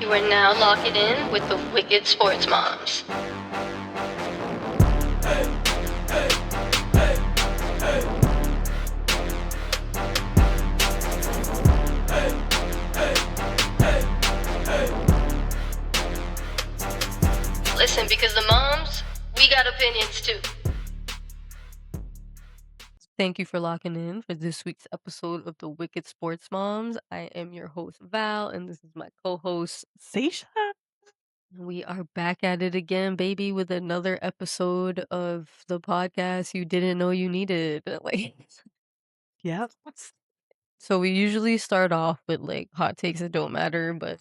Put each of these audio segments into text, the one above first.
You are now locking in with the Wicked Sports Moms. Listen, because the moms, we got opinions too. Thank you for locking in for this week's episode of the Wicked Sports Moms. I am your host, Val, and this is my co-host, Seisha. We are back at it again, baby, with another episode of the podcast you didn't know you needed. Yep. So we usually start off with like hot takes that don't matter, but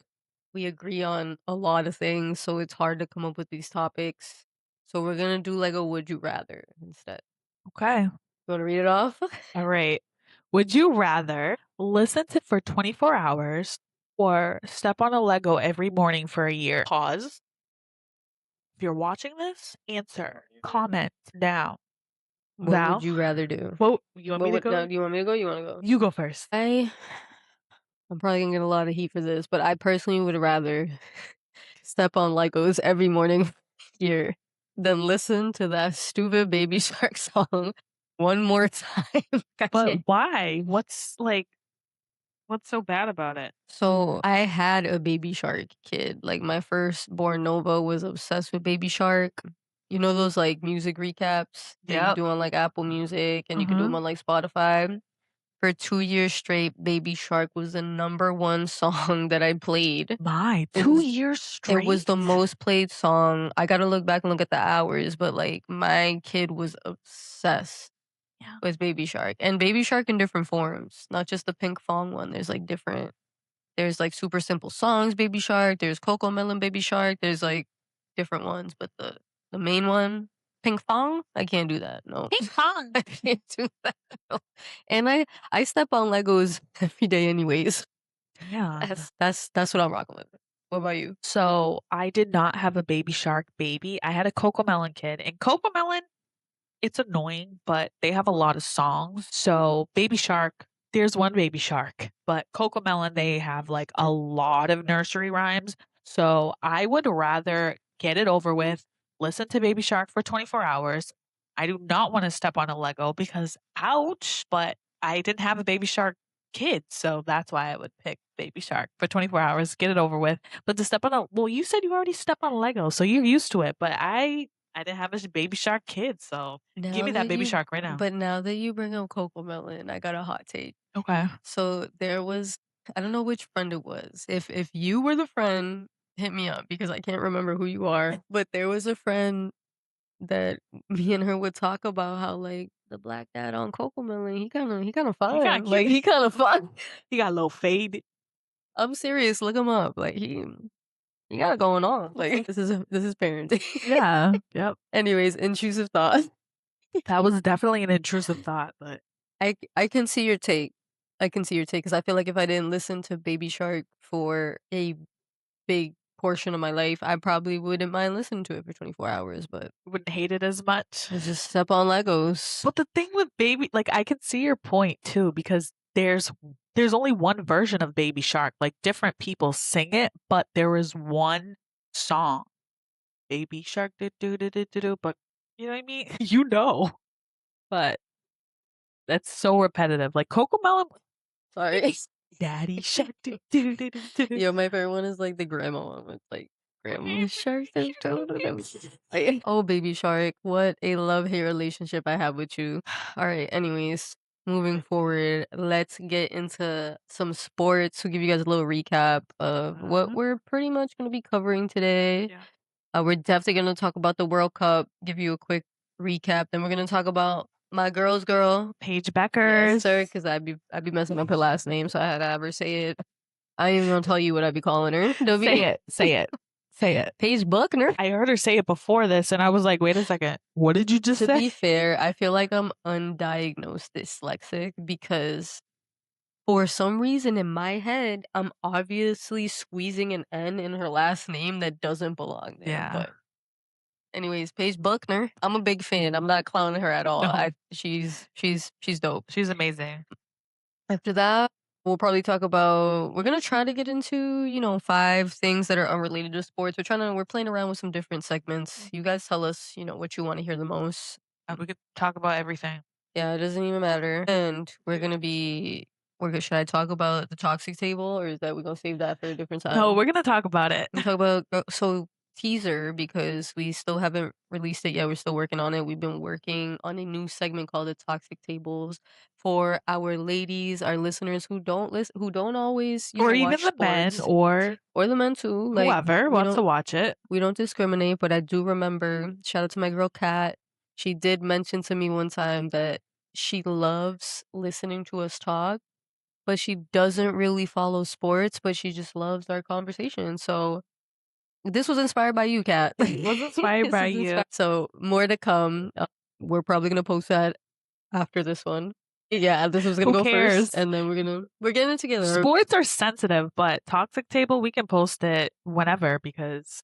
we agree on a lot of things, so it's hard to come up with these topics. So we're gonna do like a would you rather instead. Okay. You wanna read it off? All right. Would you rather listen to for 24 hours or step on a Lego every morning for a year? Pause. If you're watching this, answer. Comment now. What Val? would you rather do? What you want me to go? No, do you want me to go? You wanna go? You go first. I'm probably gonna get a lot of heat for this, but I personally would rather step on Legos every morning here than listen to that stupid Baby Shark song one more time. But why? What's so bad about it? So I had a Baby Shark kid. Like my firstborn Nova was obsessed with Baby Shark. You know those like music recaps that you Yep. do on like Apple Music and you can do them on like Spotify. For 2 years straight, Baby Shark was the #1 song that I played. My, It 2 was- years straight? It was the most played song. I gotta look back and look at the hours, but like my kid was obsessed with Baby Shark. And Baby Shark in different forms, not just the Pink Fong one. There's like different. There's like Super Simple Songs Baby Shark. There's Coco Melon Baby Shark. There's like different ones, but the main one, Pink Fong, I can't do that. No, Ping pong. I can't do that. No. And I step on Legos every day, anyways. Yeah. That's what I'm rocking with. What about you? So I did not have a Baby Shark baby. I had a Cocomelon kid. And Cocomelon, it's annoying, but they have a lot of songs. So Baby Shark, there's one Baby Shark. But Cocomelon, they have like a lot of nursery rhymes. So I would rather get it over with, listen to Baby Shark for 24 hours. I do not want to step on a Lego because ouch, but I didn't have a Baby Shark kid. So that's why I would pick Baby Shark for 24 hours, get it over with. But to step on a, well, you said you already stepped on Lego, so you're used to it. But I didn't have a Baby Shark kid, so give me that Baby Shark right now. But now that you bring up Cocomelon, I got a hot take. Okay. So there was, I don't know which friend it was. If you were the friend, hit me up because I can't remember who you are. But there was a friend that me and her would talk about how like the black dad on Cocomelon, he kind of fine. Like he kind of fun. He got a little fade. I'm serious. Look him up. Like he got it going on. Like this is parenting. Yeah. Yep. Anyways, intrusive thought. That was definitely an intrusive thought, but I can see your take. I can see your take because I feel like if I didn't listen to Baby Shark for a big portion of my life, I probably wouldn't mind listening to it for 24 hours. But wouldn't hate it as much. I just step on Legos. But the thing with Baby, like I can see your point too, because there's only one version of Baby Shark. Like different people sing it, but there is one song. Baby Shark do do do do do do. But you know what I mean? You know. But that's so repetitive. Like Cocomelon. Sorry. Daddy Shark do do do do do. Yo, my favorite one is like the grandma one with like Grandma Shark. Oh, Baby Shark, what a love-hate relationship I have with you. All right, anyways, moving forward, let's get into some sports to give you guys a little recap of what we're pretty much going to be covering today. Yeah. We're definitely going to talk about the World Cup, give you a quick recap. Then we're going to talk about my girl's girl, Paige Bueckers. Yes, sir, because I'd be messing up her last name, so I had to have her say it. I ain't even gonna tell you what I'd be calling her. Say it. Paige Bueckers. I heard her say it before this, and I was like, wait a second. What did you just say? To be fair, I feel like I'm undiagnosed dyslexic because for some reason in my head, I'm obviously squeezing an N in her last name that doesn't belong there. Yeah. But anyways, Paige Bueckers. I'm a big fan. I'm not clowning her at all. No. She's dope. She's amazing. After that, We'll probably talk about we're gonna try to get into, 5 things that are unrelated to sports. We're playing around with some different segments. You guys tell us, what you wanna hear the most. We could talk about everything. Yeah, it doesn't even matter. And should I talk about the toxic table, or is that we're gonna save that for a different No, time? we're gonna talk about it. We talk about teaser because we still haven't released it yet. We're still working on it. We've been working on a new segment called the Toxic Tables for our ladies, our listeners who don't always, Or even watch the men sports, or or the men too. Like whoever wants to watch it. we don't discriminate, but I do remember, shout out to my girl Kat. She did mention to me one time that she loves listening to us talk, but she doesn't really follow sports, but she just loves our conversation. So this was inspired by you, Kat. It was inspired by you. So more to come. We're probably gonna post that after this one. Yeah, this was gonna Who go cares? first, and then we're getting it together. Sports are sensitive, but toxic table, we can post it whenever because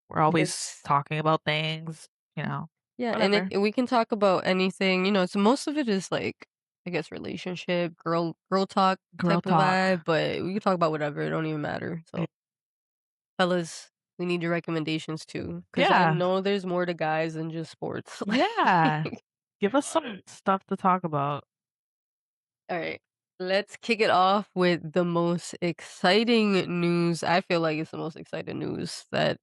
we're always talking about things, Yeah, whatever. and we can talk about anything. So most of it is like, I guess, relationship, girl talk Girl type of talk. vibe, but we can talk about whatever. It don't even matter. So, fellas, we need your recommendations too, because I Yeah. know there's more to guys than just sports. Yeah. Give us some stuff to talk about. All right. Let's kick it off with the most exciting news. I feel like it's the most exciting news that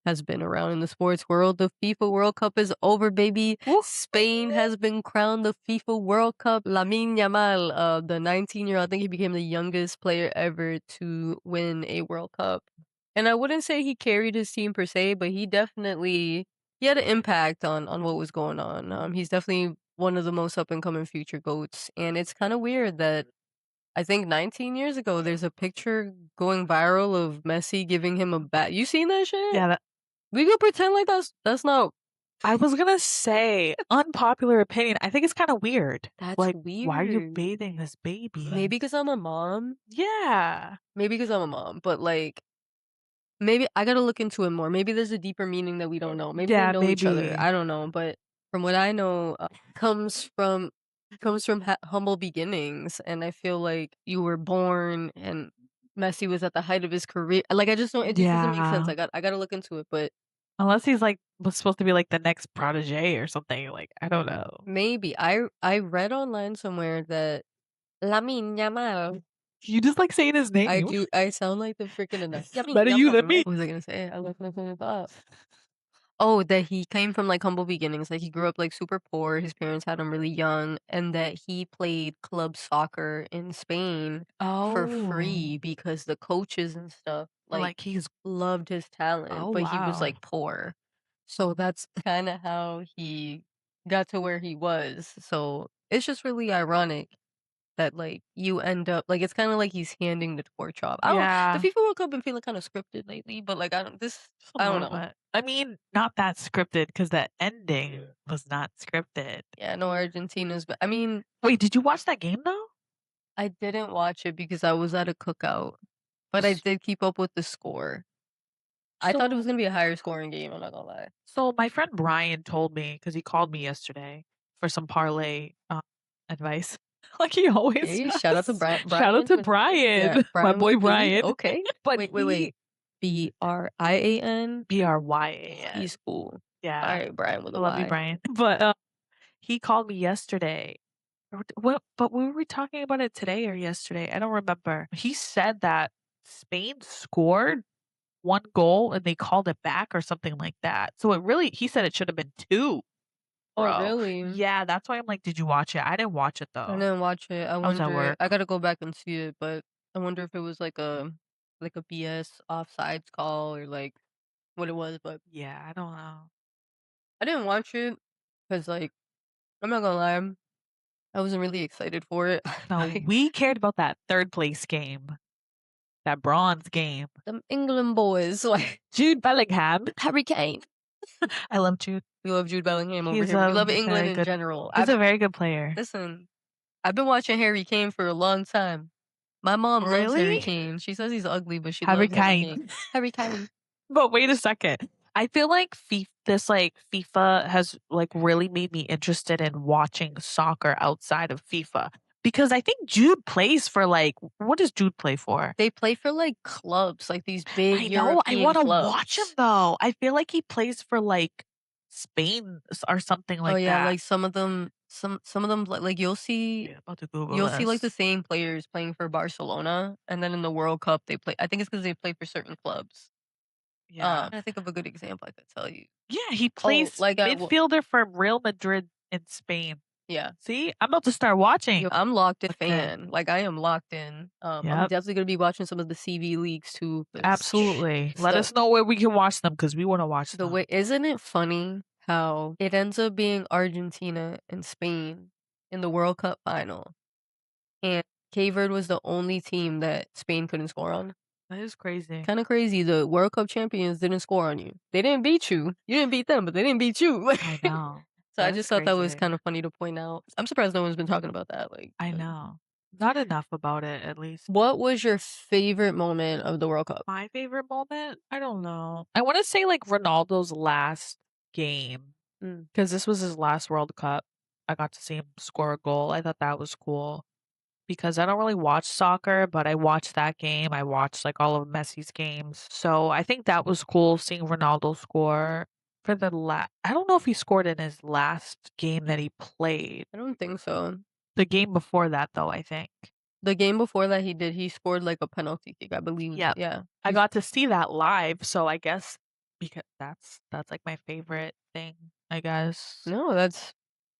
has been around in the sports world. The FIFA World Cup is over, baby. Woo. Spain has been crowned the FIFA World Cup. Lamine Yamal, the 19-year-old, I think he became the youngest player ever to win a World Cup. And I wouldn't say he carried his team per se, but he had an impact on what was going on. He's definitely one of the most up and coming future GOATs. And it's kind of weird that I think 19 years ago, there's a picture going viral of Messi giving him a bat. You seen that shit? Yeah, We could pretend like that's not. I was gonna say, unpopular opinion. I think it's kind of weird. That's Like, weird. why are you bathing this baby? Maybe because I'm a mom. Yeah. Maybe because I'm a mom. But like, maybe I gotta look into it more. Maybe there's a deeper meaning that we don't know. Maybe they Yeah, know each other. maybe. I don't know. But from what I know, comes from humble beginnings, and I feel like you were born and Messi was at the height of his career. Like, I just don't. It just doesn't make sense. Yeah. I gotta look into it, but Unless he's like was supposed to be like the next protege or something. Like, I don't know. maybe I read online somewhere that Lamine Yamal. You just like saying his name. I do. I sound like the freaking enough. Better you than me. What was I gonna say? I lost my train of thought. Oh, that he came from like humble beginnings. Like he grew up like super poor. His parents had him really young, and that he played club soccer in Spain for free because the coaches and stuff Like he's loved his talent, but he was wow. like poor. So that's kind of how he got to where he was. So it's just really ironic that like you end up like it's kind of like he's handing the torch off. Yeah. The FIFA World Cup been feeling kind of scripted lately, but like Just a I don't little know. bit. I mean, not that scripted because the ending was not scripted. Yeah, no, Argentina's. But I mean, Wait, did you watch that game though? I didn't watch it because I was at a cookout, but I did keep up with the score. I thought it was gonna be a higher scoring game. I'm not gonna lie. So my friend Brian told me because he called me yesterday for some parlay advice, like he always Hey, does. shout out to Brian. Shout out to Brian, my Brian with boy the B. Brian. Okay, But wait. Brian. Bryan. He's cool. Yeah, All right, Brian with I a love you, Y. Brian. But he called me yesterday. What? But were we talking about it today or yesterday? I don't remember. He said that Spain scored one goal and they called it back or something like that. So he said it should have been two. Bro. Oh, really? Yeah, that's why I'm like, did you watch it? I didn't watch it I though. didn't watch it. I was at wonder. work. I gotta go back and see it, but I wonder if it was like a BS offsides call or like what it was. But Yeah, I don't know. I didn't watch it because like I'm not gonna lie, I wasn't really excited for it. No, we cared about that third place game, that bronze game. Them England boys, like Jude Bellingham. Harry Kane. I love Jude. We love Jude Bellingham over He's here. We love very England in good. general. He's a very good player. Listen, I've been watching Harry Kane for a long time. My mom loves Harry Kane. She says he's ugly, but she loves Harry Kane. Harry Kane. But wait a second. I feel like FIFA has like really made me interested in watching soccer outside of FIFA Because I think Jude plays for, like what does Jude play for? They play for, like, clubs, like, these big I know, I European wanna watch him, clubs. though. I feel like he plays for, like, Spain or something Oh, like yeah, that. like, some of them, like, Yeah, about to Google you'll see, like, the this. same players playing for Barcelona, and then in the World Cup, they play I think it's because they play for certain clubs. Yeah. I think of a good example I could tell you. Yeah, he Oh, plays like, midfielder for Real Madrid in Spain. yeah. See? I'm about to start watching. Yo, I'm locked in Okay. fan, like, I am locked in. I'm Yep. definitely gonna be watching some of the CV leagues too, 'cause Absolutely. it's Let us know where we can watch them because we wanna watch the them. way isn't it funny how it ends up being Argentina and Spain in the World Cup final, and Cape Verde was the only team that Spain couldn't score on? That is crazy. Kinda crazy, the World Cup champions didn't score on you. They didn't beat you. You didn't beat them, but they didn't beat you. I know. So I That is just thought that was crazy. kinda funny to point out. I'm surprised no one's been talking about that, I know. Not enough about it, at least. what was your favorite moment of the World Cup? My favorite moment? I don't know. I wanna say, like, Ronaldo's last game Mm. because this was his last World Cup. I got to see him score a goal. I thought that was cool because I don't really watch soccer, but I watched that game. I watched, like, all of Messi's games. So, I think that was cool seeing Ronaldo score for I don't know if he scored in his last game that he played. I don't think so. The game before that, though, I think. The game before that he scored, like, a penalty kick, I believe, Yep. yeah. I got to see that live, so I guess because that's, like, my favorite thing, I guess. No,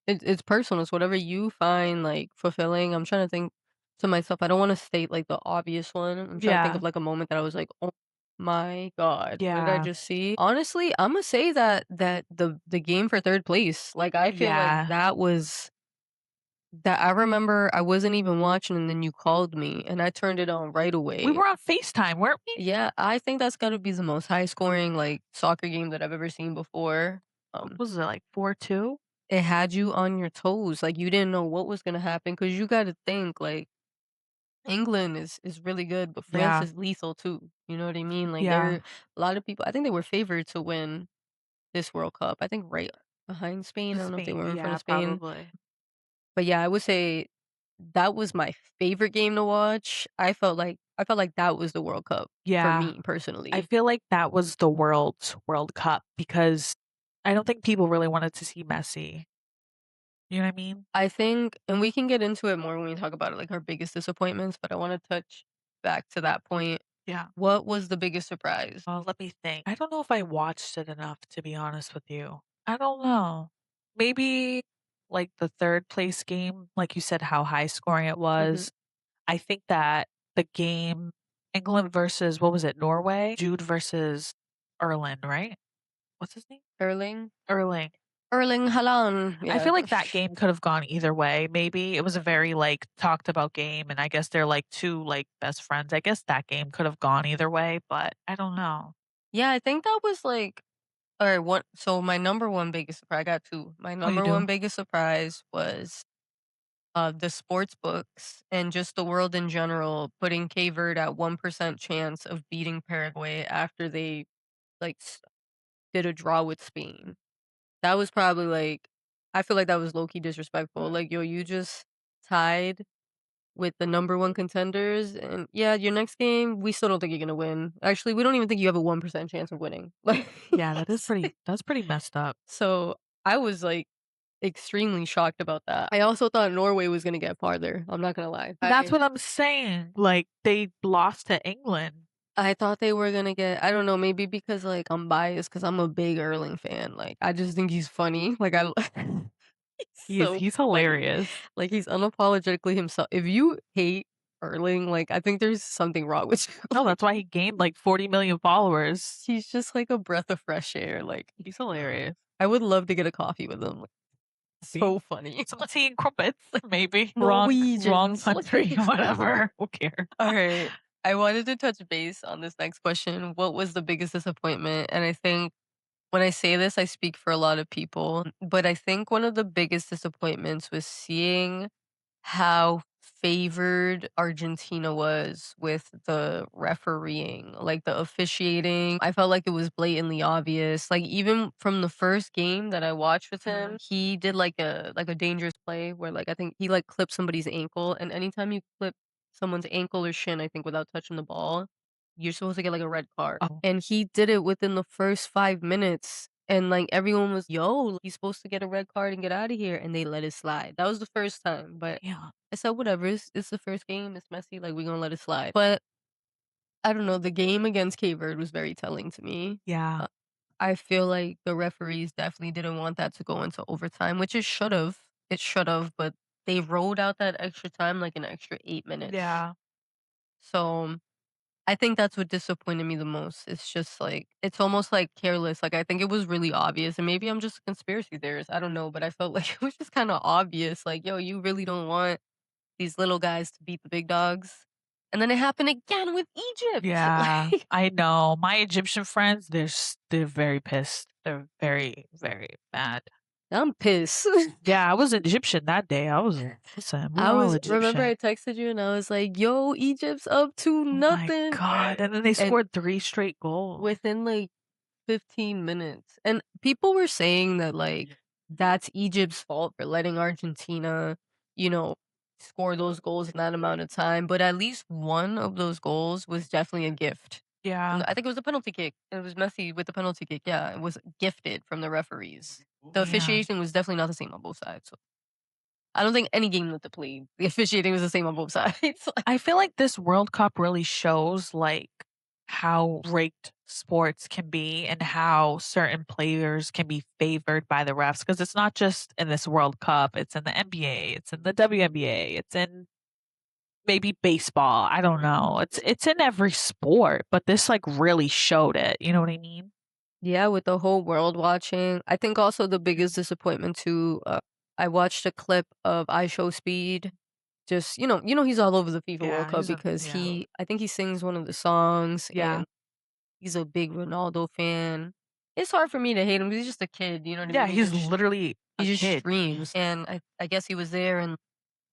it's personal, it's whatever you find, like, fulfilling. I'm trying to think to myself, I don't wanna state, like, the obvious one. I'm trying to think Yeah. of, like, a moment that I was like, "Oh my god, what did I Yeah. just see?" Honestly, Imma say that the game for 3rd place, like, I feel like Yeah. that I remember I wasn't even watching and then you called me and I turned it on right We away. were on FaceTime, weren't we? Yeah, I think that's gotta be the most high scoring, like, soccer game that I've ever seen before. What Um, was it, like, 4-2? it had you on your toes, like, you didn't know what was gonna happen because you gotta think, like, England is really good, but France Yeah. is lethal too, you know what I mean? Like, Yeah. a lot of people I think they were favored to win this World Cup, I think right behind Spain, I don't know if they Spain, were in front yeah, of Spain. probably. But yeah, I would say that was my favorite game to watch. I felt like that was the World Cup for Yeah. me I personally. feel like that was the world's World Cup because I don't think people really wanted to see Messi. You know what I mean? I think and we can get into it more when we talk about it, like our biggest disappointments, but I wanna touch back to that point. Yeah. What was the biggest surprise? Let me think. I don't know if I watched it enough, to be honest with you. I don't know. Maybe like the third place game, like you said, how high scoring it Mhm. was. I think that the game, England versus, what was it, Norway? Jude versus Erland, right? What's his name? Erling? Erling. Erling Haaland, I yeah. feel like that game could have gone either way. Maybe it was a very like talked about game, and I guess they're like two like best friends. I guess that game could have gone either way, but I don't know. Yeah, I think that was like alright, what so my number 1 biggest surprise I got 2. My Oh, you number 1 do? biggest surprise was the sports books and just the world in general putting Cape Verde at 1% chance of beating Paraguay after they like did a draw with Spain. That was probably like I feel like that was low key disrespectful. Like, yo, you just tied with the number 1 contenders and yeah, your next game, we still don't think you're gonna win. Actually, we don't even think you have a 1% chance of winning. Like Yeah, that's pretty messed up. so I was like extremely shocked about that. I also thought Norway was gonna get farther. I'm not gonna lie. That's what I'm saying. Like they lost to England. I thought they were gonna get I don't know, maybe because, like, I'm biased because 'cause I'm a big Erling fan, like, I just think he's funny, like, he's so He's funny. hilarious. Like, he's unapologetically himself. If you hate Erling, like, I think there's something wrong with you, No, like, that's why he gained like 40 million followers. he's just like a breath of fresh air, like, He's hilarious. I would love to get a coffee with him, like, See? so funny. Someone's eating crumpets, maybe. Wrong Norwegians, like country, whatever. Who cares? Alright, I wanted to touch base on this next question. What was the biggest disappointment? And I think when I say this, I speak for a lot of people, but I think one of the biggest disappointments was seeing how favored Argentina was with the refereeing, like the officiating. I felt like it was blatantly obvious. Like even from the first game that I watched with him, he did like a dangerous play where like I think he like clipped somebody's ankle, and anytime you clip someone's ankle or shin, I think without touching the ball, you're supposed to get like a red card. Oh, And he did it within the first 5 minutes. And like everyone was, yo, he's supposed to get a red card and get out of here. And they let it slide. That was the first time. But yeah. I said, "Whatever, it's the first game, it's Messi, like, we're gonna let it slide." But, I don't know, the game against Cape Verde was very telling to me. Yeah. Uh, I feel like the referees definitely didn't want that to go into overtime, which it should've, but they rolled out that extra time, like, an extra 8 minutes. Yeah. So, I think that's what disappointed me the most. It's just, like it's almost, like, careless, like, I think it was really obvious, and maybe I'm just a conspiracy theorist, I don't know, but I felt like it was just kinda obvious, like, "Yo, you really don't want these little guys to beat the big dogs." And then it happened again with Egypt. Yeah. Like, I know. My Egyptian friends, they're very pissed. They're very, very mad. I'm pissed. Yeah, I was Egyptian that day. I was listen, we're I all was remember Egyptian. I texted you and I was like, "Yo, Egypt's up to Oh my nothing." god, and then they And scored 3 straight goals. within like 15 minutes. And people were saying that like that's Egypt's fault for letting Argentina, you know, score those goals in that amount of time, but at least one of those goals was definitely a gift. Yeah. I think it was a penalty kick. It was Messi with the penalty kick. Yeah, it was gifted from the referees. The Yeah. officiating was definitely not the same on both sides. So I don't think any game that they played, the officiating was the same on both sides. Like, I feel like this World Cup really shows, like, how rigged sports can be and how certain players can be favored by the refs. Because it's not just in this World Cup, it's in the NBA, it's in the WNBA, it's in maybe baseball, I don't know. It's in every sport, but this, like, really showed it, you know what I mean? yeah, with the whole world watching. I think also the biggest disappointment too. I watched a clip of I Show Speed. Just he's all over the FIFA World Yeah, Cup he's a because yeah. I think he sings one of the songs Yeah. and he's a big Ronaldo fan. It's hard for me to hate him 'cause he's just a kid, you know what I Yeah, mean? he's literally He a just kid. streams, and I guess he was there, and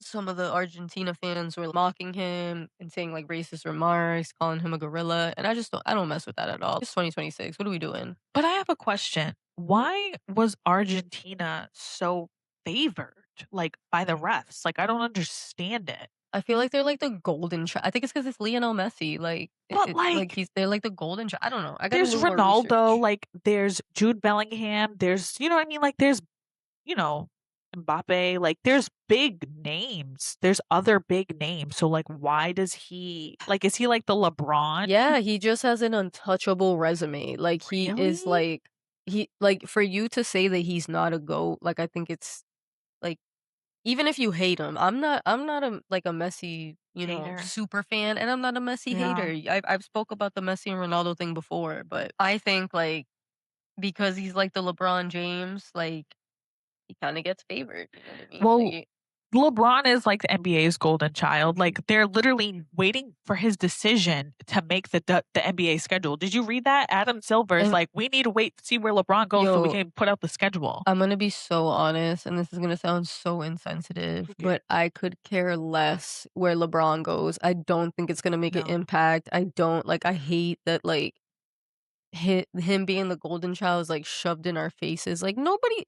some of the Argentina fans were mocking him and saying, like, racist remarks, calling him a gorilla, and I don't mess with that at all. It's 2026, what are we doing? But I have a question. Why was Argentina so favored, like, by the refs? Like, I don't understand it. I feel like they're like the golden I think it's because it's Lionel Messi, like, But, like, like, they're like the golden I don't know, I gotta there's do more Ronaldo, research. like, there's Jude Bellingham, there's you know what I mean? Like, there's, you know, Mbappe, like, there's big names. There's other big names. So, like, why does he like, is he like the LeBron? Yeah, he just has an untouchable resume, like, he is Really? like for you to say that he's not a GOAT, like, I think it's, like even if you hate him, I'm not a like a Messi, Hater. super fan, and I'm not a Messi Yeah. hater. I've spoke about the Messi and Ronaldo thing before, but I think, like, because he's like the LeBron James, like, he kinda gets favored, you know what I mean? Well, Like, LeBron is like the NBA's golden child. Like, they're literally waiting for his decision to make the NBA schedule. Did you read that? Adam Silver is and like, "We need to wait to see where LeBron goes so we yo, can put out the schedule." I'm gonna be so honest, and this is gonna sound so insensitive, Okay. but I could care less where LeBron goes. I don't think it's gonna make an No. impact. I don't like, I hate that, like, him being the golden child is, like, shoved in our faces. Like, nobody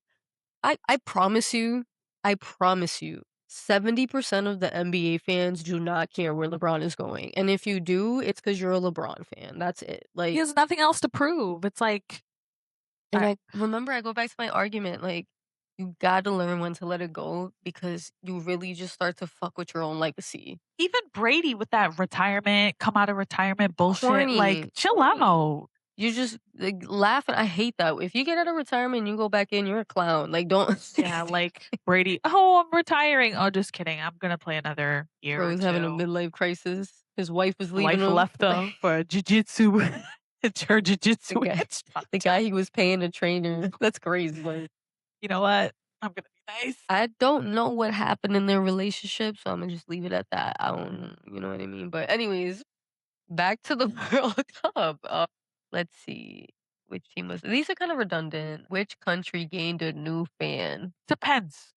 I promise you, 70% of the NBA fans do not care where LeBron is going, and if you do, it's because 'cause you're a LeBron fan, that's it. He Like, has nothing else to prove. It's like and I I go back to my argument, like, you gotta learn when to let it go because you really just start to fuck with your own legacy. even Brady with that retirement, come out of retirement bullshit, like, Corny, chill corny. out. You just, like, laugh, and I hate that. If you get out of retirement and you go back in, you're a clown, like, don't Yeah, like Brady, "Oh, I'm retiring." "Oh, just kidding. I'm gonna play another year bro or was having a 2." midlife crisis. His wife was leaving Wife him. left him for jujitsu. It's her The jujitsu guy the instructor. guy he was paying to train her. That's crazy. Like, You know what? I'm gonna be nice. I don't know what happened in their relationship, so Imma just leave it at that. I don't you know what I mean? But anyways, back to the World Cup. Let's see. Which team was these are kind of redundant. Which country gained a new fan? Depends.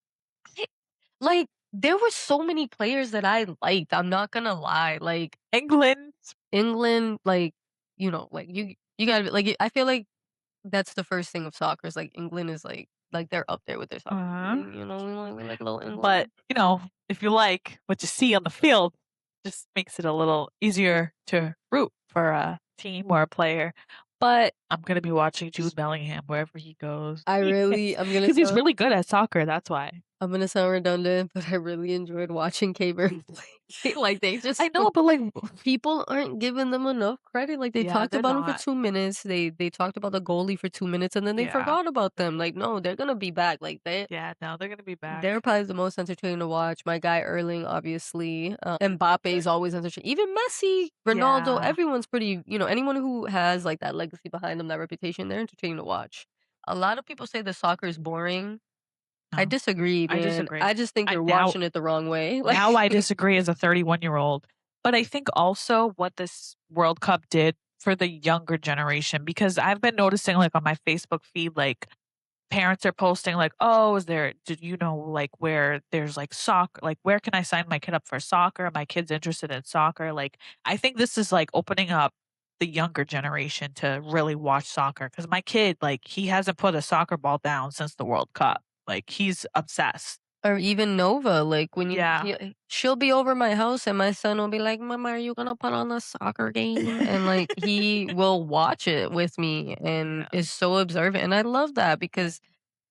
Like, There were so many players that I liked, I'm not gonna lie, like, England. England, like, like, you gotta be like, I feel like that's the first thing of soccer is, like, England is, like, they're up there with their soccer Uh-huh. team, we like little But, England. if you like what you see on the field, just makes it a little easier to root for a team or a player. But I'm gonna be watching Jude Bellingham wherever he goes. I'm gonna Because he's sound really good at soccer, that's why. I'm gonna sound redundant, but I really enjoyed watching K-Bird play. Like, they I just know, but, like people aren't giving them enough credit, like, they yeah, talked they're about him for not. 2 minutes, they talked about the goalie for 2 minutes, and then they Yeah. forgot about them, like, no, they're gonna be back, like, Yeah, no, they're gonna be they're back. probably the most entertaining to watch. My guy Erling, obviously, Mbappe is always entertaining. Even Messi, Ronaldo, Yeah. everyone's pretty anyone who has, like, that legacy behind them, that reputation, they're entertaining to watch. A lot of people say that soccer is boring. I No, disagree, I man. disagree. I just think I you're now watching it the wrong way, like now I disagree as a 31-year-old. But I think also what this World Cup did for the younger generation, because I've been noticing, like, on my Facebook feed, like, parents are posting, like, "Oh, did you know, like, where there's, like, soccer, like, where can I sign my kid up for soccer? My kid's interested in soccer." Like, I think this is, like, opening up the younger generation to really watch soccer. Because my kid, like, he hasn't put a soccer ball down since the World Cup. Like, he's obsessed. or even Nova, like, when Yeah. she'll be over my house and my son will be like, "Mama, are you gonna put on a soccer game?" And, like, he will watch it with me and Yeah. is so observant, and I love that because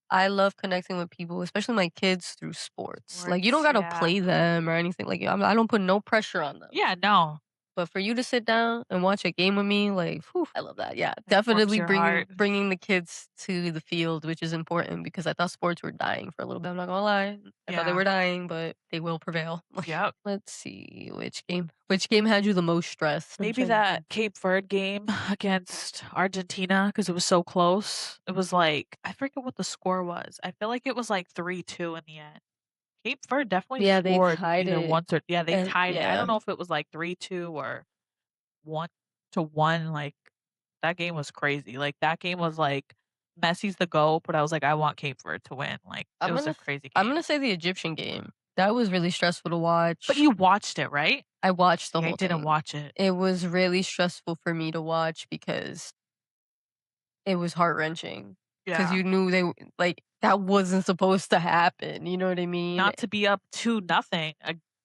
I love connecting with people, especially my kids, through sports. Like, you don't Sports, gotta yeah. play them or anything, like, I don't put no pressure on them. Yeah, no. But for you to sit down and watch a game with me, like, whew, I love that. Yeah, It warms definitely your bringing heart. bringing the kids to the field, which is important because I thought sports were dying for a little bit. I'm not gonna lie, I thought they Yeah. were dying, but they will prevail. Yep. Let's see which game had you the most stressed. I'm Maybe trying to that think. Cape Verde game against Argentina because it was so close. It was like I forget what the score was. I feel like it was like 3-2 in the end. Cape Verde definitely Yeah, they scored tied either it, once or yeah, they and tied it. I yeah, don't know if it was like 3-2 or 1-1, like, that game was crazy. Like, that game was like, Messi's the GOAT, but I was like, "I want Cape Verde to win." Like, it I'm was gonna a s- crazy I'm game. gonna say the Egyptian game. That was really stressful to But watch. you watched it, right? I watched the See, I whole didn't thing. watch it. It was really stressful for me to watch because it was heart-wrenching, because Yeah. you knew like, that wasn't supposed to happen, you know what I mean? Not to be up 2-0,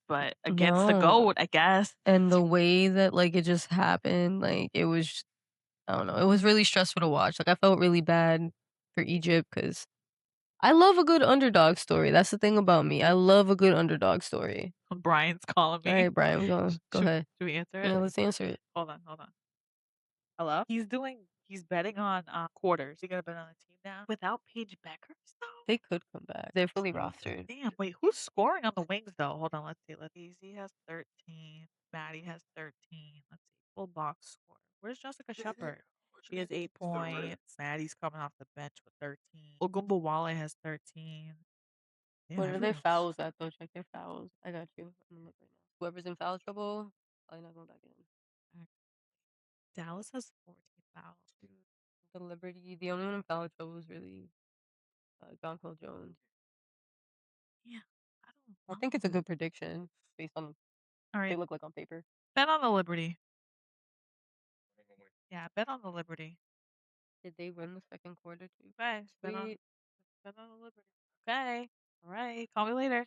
but against the No, GOAT, I guess. and the way that, like, it just happened, like, it was I don't know, it was really stressful to watch, like, I felt really bad for Egypt because I love a good underdog story, that's the thing about me, I love a good underdog story. Brian's calling me. Alright, Brian, go Should ahead. should we answer it? Yeah, let's answer it. Hold on, hold on. Hello? He's betting on, quarters. He gonna bet on a team now without Paige Bueckers, though? They could come back. They're fully rostered. Damn, wait, who's scoring on the wings, though? Hold on, let's see. Easy has 13. Maddie has 13. Let's see. Full box score. Where's Jessica Shepard? She has 8 points. Maddie's coming off the bench with 13. Ogumbawale has 13. Damn, What are their everyone's fouls at, though? Check their fouls. I got you. I'm gonna look right now. Whoever's in foul trouble, probably not going back in. Dallas has 14 fouls, dude. The only one in foul trouble is really John Cole Jones. Yeah, I I don't think it's a know. good prediction based on what All they right, look like on paper. bet on the Liberty. Yeah, bet on the Liberty. Did they win the second quarter too? Okay, Sweet. bet on the Liberty. Okay, all right. Call me later.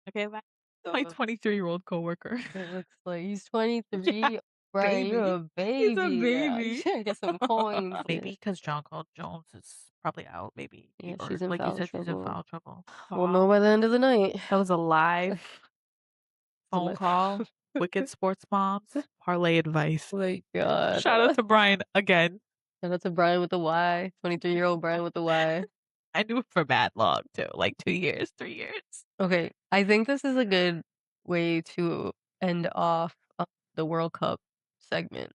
Okay, bye. My So 23-year-old coworker. it looks like he's Yeah, 23. Brian, you're baby. a He's a baby. You baby. should get some coins. Maybe because John Cole Jones is probably out. Maybe Yeah, or she's in like you foul said, she's in trouble. foul trouble. We'll know by the end of the night. That was a live So phone call. Wicked Sports Moms. Parlay advice. my God. Shout out to Brian again. Shout out to Brian with the Y. 23-year-old Brian with the Y. I knew it for bad long too, like 2 years, 3 years. Okay, I think this is a good way to end off the World Cup segment.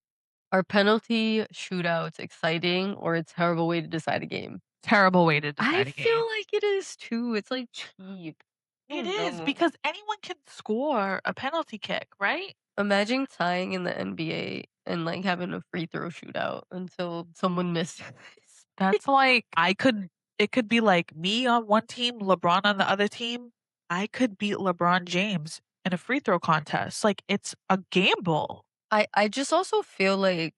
Are penalty shootouts exciting or a terrible way to decide a game? Terrible way to I decide a game. feel like it is too. It's like cheap. I It don't is know. because anyone can score a penalty kick, right? Imagine tying in the NBA and like having a free throw shootout until someone misses. That's like it could be like me on one team, LeBron on the other team, I could beat LeBron James in a free throw contest. Like, it's a gamble. I just also feel like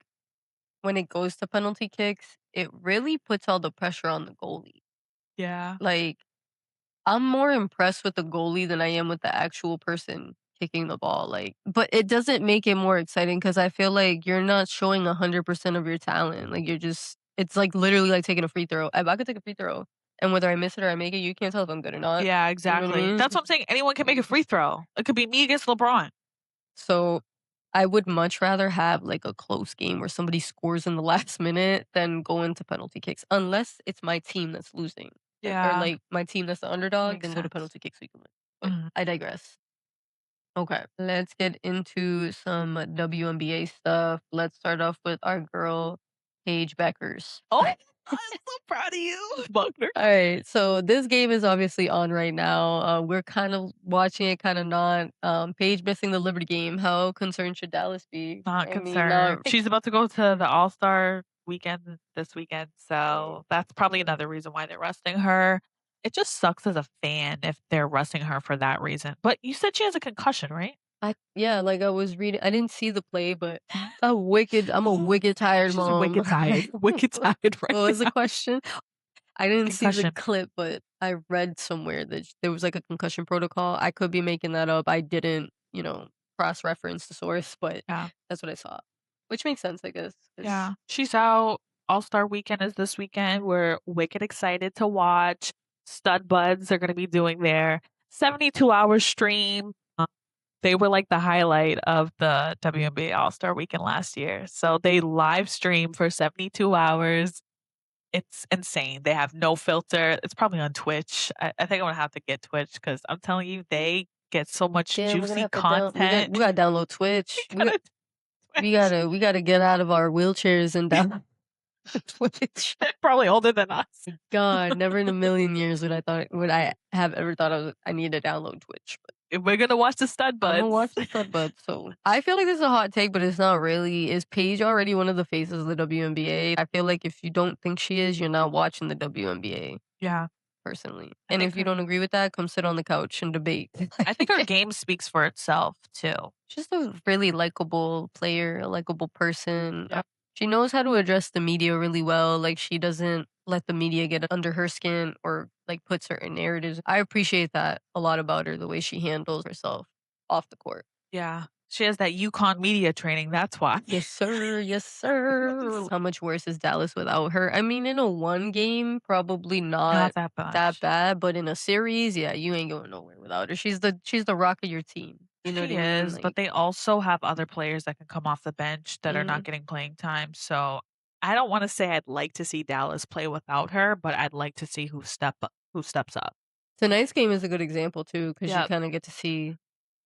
when it goes to penalty kicks, it really puts all the pressure on the goalie. Yeah. Like, I'm more impressed with the goalie than I am with the actual person kicking the ball, like but it doesn't make it more exciting because I feel like you're not showing 100% of your talent, like, you're just it's, like, literally like taking a free throw. If I could take a free throw, and whether I miss it or I make it, you can't tell if I'm good or not. Yeah, You know what I exactly. mean? That's what I'm saying. Anyone can make a free throw. It could be me against LeBron. So, I would much rather have, like, a close game where somebody scores in the last minute than go into penalty kicks, unless it's my team that's losing, or, Yeah, like, my team that's the underdog, makes then go to sense. penalty kicks so you can win. But Mhm. I digress. Okay, let's get into some WNBA stuff. Let's start off with our girl, Paige Bueckers. Oh, I'm so proud of you, Buckner. All right, so this game is obviously on right now. We're kind of watching it, kind of not. Paige missing the Liberty game. How concerned should Dallas be? Not I mean, concerned. not She's about to go to the All-Star weekend this weekend, so that's probably another reason why they're resting her. It just sucks as a fan if they're resting her for that reason. But you said she has a concussion, right? yeah, like I was reading. I didn't see the play, but I'm a wicked tired She's mom. wicked tired. Wicked tired What right was the now. question? I didn't see the Concussion. clip, but I read somewhere that there was like a concussion protocol. I could be making that up. I didn't, cross reference the source, but Yeah. that's what I saw, which makes sense, I guess. 'Cause Yeah. She's out. All-Star weekend is this weekend. We're wicked excited to watch. Stud Buds are gonna be doing their 72-hour stream. They were like the highlight of the WNBA All-Star weekend last year. So they live stream for 72 hours. It's insane. They have no filter. It's probably on Twitch. I think I'm gonna have to get Twitch because I'm telling you, they get so much Damn, we're gonna juicy have to down. content. We got to download We Twitch. gotta Twitch. We gotta get out of our wheelchairs and download Twitch. They're probably older than us. God, never in a million years would I have ever thought I need to download Twitch. We're gonna watch the Stud Imma Buds. watch the stud buds, so I feel like this is a hot take, but it's not really. Is Paige already one of the faces of the WNBA? I feel like if you don't think she is, you're not watching the WNBA, Yeah, personally. I And think if you her don't agree with that, come sit on the couch and debate. I think her game speaks for itself too. Just a really likable player, a likable person. Yeah. She knows how to address the media really well. Like, she doesn't let the media get under her skin or, like, put certain narratives. I appreciate that a lot about her, the way she handles herself off the court. Yeah. She has that UConn media training, that's why. Yes, sir. Yes, sir. How much worse is Dallas without her? I mean, in a one game, probably Not not that that much. bad, but in a series, yeah, you ain't going nowhere without her. She's the rock of your team. You know what She I mean? is, but Like, they also have other players that can come off the bench that are not mhm. getting playing time. So I don't want to say I'd like to see Dallas play without her, but I'd like to see who steps up. Tonight's game is a good example too, because you Yeah. kind of get to see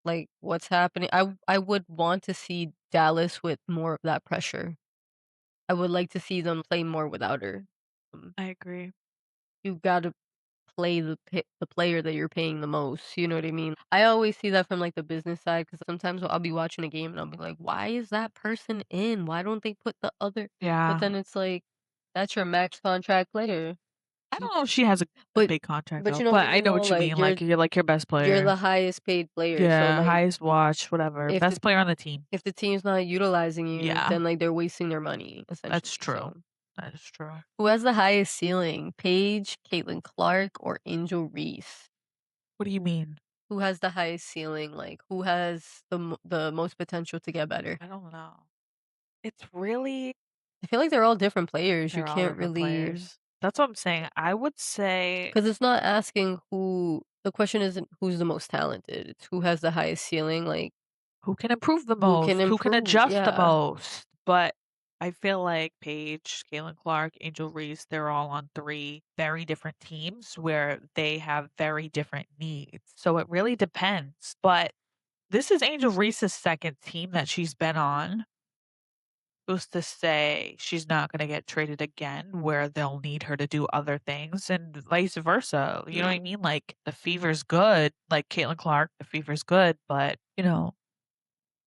like what's happening. I would want to see Dallas with more of that pressure. I would like to see them play more without her. Um, I agree. you got to play the player that you're paying the most, you know what I mean? I always see that from, like, the business side because sometimes I'll be watching a game and I'll be like, "Why is that person in? Why don't they put the other?" But Yeah. then it's like, that's your max contract player. I don't know if she has a But big contract but though, you know what but I I mean know though? what you Like, mean. Like you're like your best you're player. the highest paid player, so, Yeah, like, highest watch, whatever. if the Best player on the team. if the team's not utilizing you, Yeah, then, like, they're wasting their money, that's essentially, true. so That is true. who has the highest ceiling? Paige, Caitlin Clark, or Angel Reese? What do you mean? Who has the highest ceiling? Like, who has the most potential to get better? I don't know. It's really I feel like they're all different players. You they're all can't different really players. That's what I'm saying. I would say because it's not asking who the question isn't who's the most talented, it's who has the highest ceiling, like, who can improve the who can most, who can improve, adjust the yeah. most. But I feel like Paige, Galen Clark, Angel Reese, they're all on three very different teams where they have very different needs. So it really depends. But this is Angel Reese's second team that she's been on. Who's to say she's not gonna get traded again where they'll need her to do other things and vice versa, you know what Mm, I mean? Like, the fever's good, like Caitlin Clark, the fever's good, but,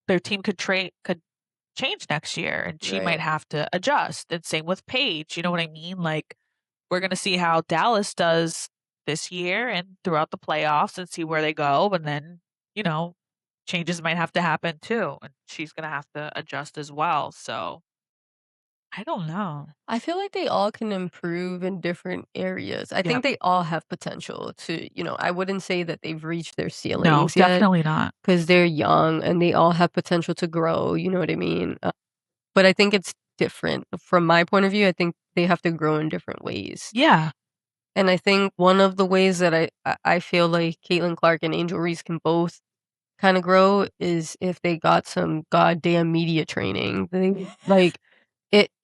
their team could change next year, and she might right. have to adjust, and same with Paige, you know what I mean? Like, we're gonna see how Dallas does this year and throughout the playoffs and see where they go, and then, you know, changes might have to happen too, and she's gonna have to adjust as well, so I don't know. I feel like they all can improve in different areas. I think Yep. they all have potential to, I wouldn't say that they've reached their No, ceilings yet definitely not. because they're young and they all have potential to grow. You know what I mean? But I think it's different. From my point of view, I think they have to grow in different ways. Yeah. And I think one of the ways that I feel like Caitlin Clark and Angel Reese can both kind of grow is if they got some goddamn media training.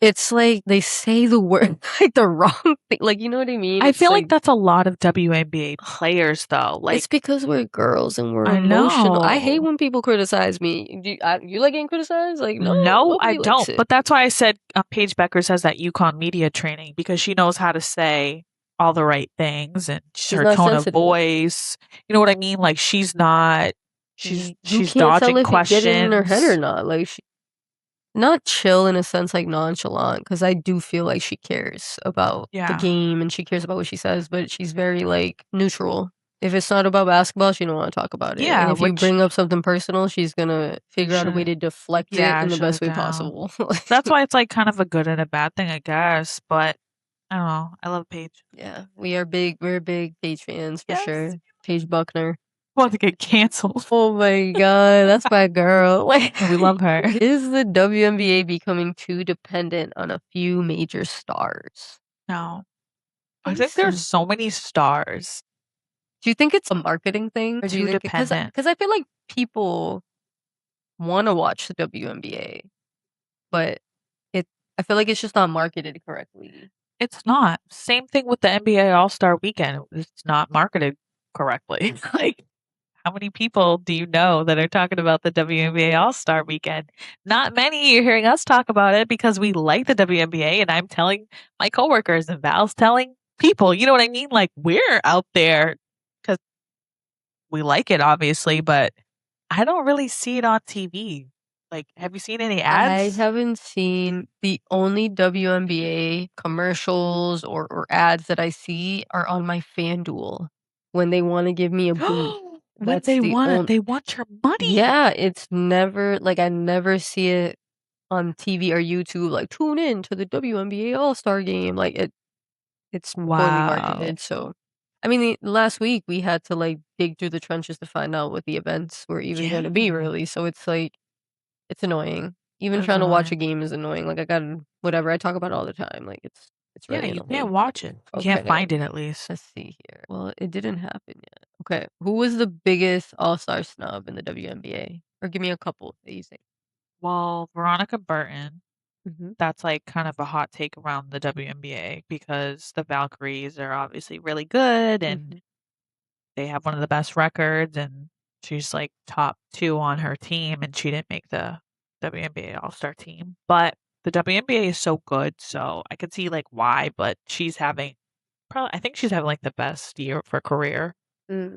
It's like they say the word like the wrong thing. Like, you know what I mean? I It's feel like like that's a lot of WNBA players, though, like it's because we're girls and we're I emotional. I hate know. when people criticize me. You like getting criticized? Like, no, No, I nobody likes don't, it. but that's why I said, Paige Bueckers has that UConn media training because she knows how to say all the right things and She's her not tone of sensitive. voice, you know what I mean? Like, she's not You she's can't tell dodging if you get it in her head or questions. not. Like, not chill in a sense, like nonchalant, because I do feel like she cares about the Yeah, game and she cares about what she says, but she's very like neutral. If it's not about basketball, she don't want to talk about it. And yeah, if you which bring up something personal, she's gonna you figure out a way shouldn't. to deflect it Yeah, in the shut best it way down. possible. That's why it's, like, kind of a good and a bad thing, I guess, but I don't know. I love Paige. Yeah, we're big Paige fans for Yes. sure. Paige Buckner. About to get canceled. Oh my god, that's my girl. Like, We love her. is the WNBA becoming too dependent on a few major stars? No. What I do you think there's think? so many stars. Do you think it's a marketing thing, or do you Too think because dependent. I feel like people wanna watch the WNBA, but it I feel like it's just not marketed correctly. It's not. Same thing with the NBA All-Star weekend. It's not marketed correctly. Like, how many people do you know that are talking about the WNBA All-Star weekend? Not many. You're hearing us talk about it because we like the WNBA, and I'm telling my coworkers, and Val's telling people. You know what I mean? Like, we're out there because we like it, obviously, but I don't really see it on TV. Like, have you seen any I ads? haven't seen the only WNBA commercials or ads that I see are on my FanDuel when they wanna give me a boost. When That's the only. they want your money. Yeah, it's never like, I never see it on TV or YouTube, like, "Tune in to the WNBA All-Star Game," like, it's poorly Wow. marketed, so I mean, last week, we had to, like, dig through the trenches to find out what the events were even Yeah. gonna be really, so it's like it's annoying. Even That's trying to watch a annoying. game is annoying, like, I gotta whatever, I talk about it all the time, like, it's Yeah, really you can't annoying. watch it. You can't Okay, find it at least. let's see here. Well, it didn't happen yet. Okay, who was the biggest all-star snub in the WNBA? Or give me a couple that you think. Well, Veronica Burton, Mhm, that's like kind of a hot take around the WNBA because the Valkyries are obviously really good and mhm. they have one of the best records and she's like top 2 on her team and she didn't make the WNBA All-Star team. But the WNBA is so good, so I could see like why, but she's having probably I think she's having like the best year of her career.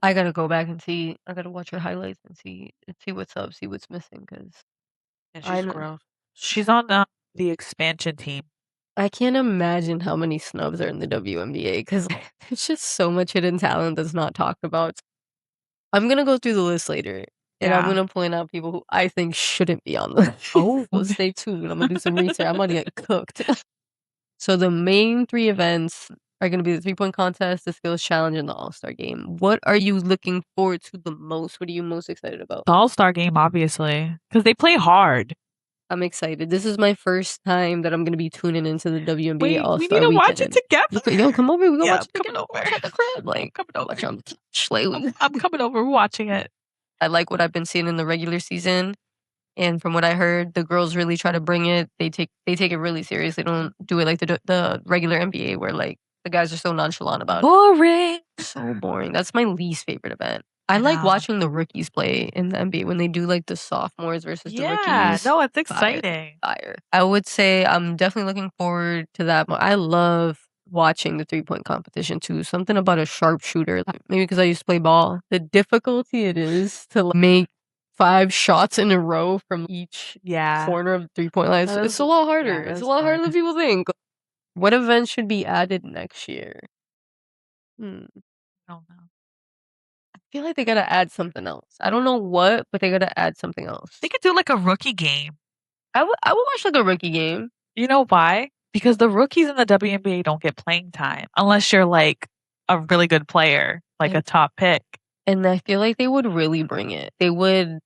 I gotta go back and see I gotta watch her highlights and see what's up, see what's missing, because And I she's know gross. She's on the expansion team. I can't imagine how many snubs are in the WNBA because there's just so much hidden talent that's not talked about. I'm gonna go through the list later, and I'm Yeah. gonna point out people who I think shouldn't be on the list. Oh, So stay tuned. I'm gonna do some research. I'm gonna get cooked. So the main 3 events are gonna be the three-point contest, the skills challenge, and the All-Star game. What are you looking forward to the most? What are you most excited about? the All-Star game, obviously, because they play hard. I'm excited. This is my first time that I'm gonna be tuning into the WNBA We need All-Star to watch it weekend. together. Yo, come over, we go Yeah, watch I'm it coming together, over. watch at the crib, I'm like, coming watch over. on Schley. I'm coming over, we're watching it. I like what I've been seeing in the regular season, and from what I heard, the girls really try to bring it. They take it really serious. They don't do it like the regular NBA where, like, the guys are so nonchalant about it. Boring. So boring. That's my least favorite event. I I like know. watching the rookies play in the NBA when they do, like, the sophomores versus the Yeah, rookies. no, it's Fire, exciting. fire. I would say I'm definitely looking forward to that more. I love watching the three-point competition too. Something about a sharpshooter, like, maybe because I used to play ball. The difficulty it is to make 5 shots in a row from each Yeah. corner of the three-point line. That It's is a lot harder. yeah, that It's a is lot harder than hard. people think. What event should be added next year? Hmm. I don't know. I feel like they gotta add something else. I don't know what, but they gotta add something else. They could do like a rookie game. I would watch like a rookie game. You know why? Because the rookies in the WNBA don't get playing time unless you're like a really good player, like a top pick. And I feel like they would really bring it. They would,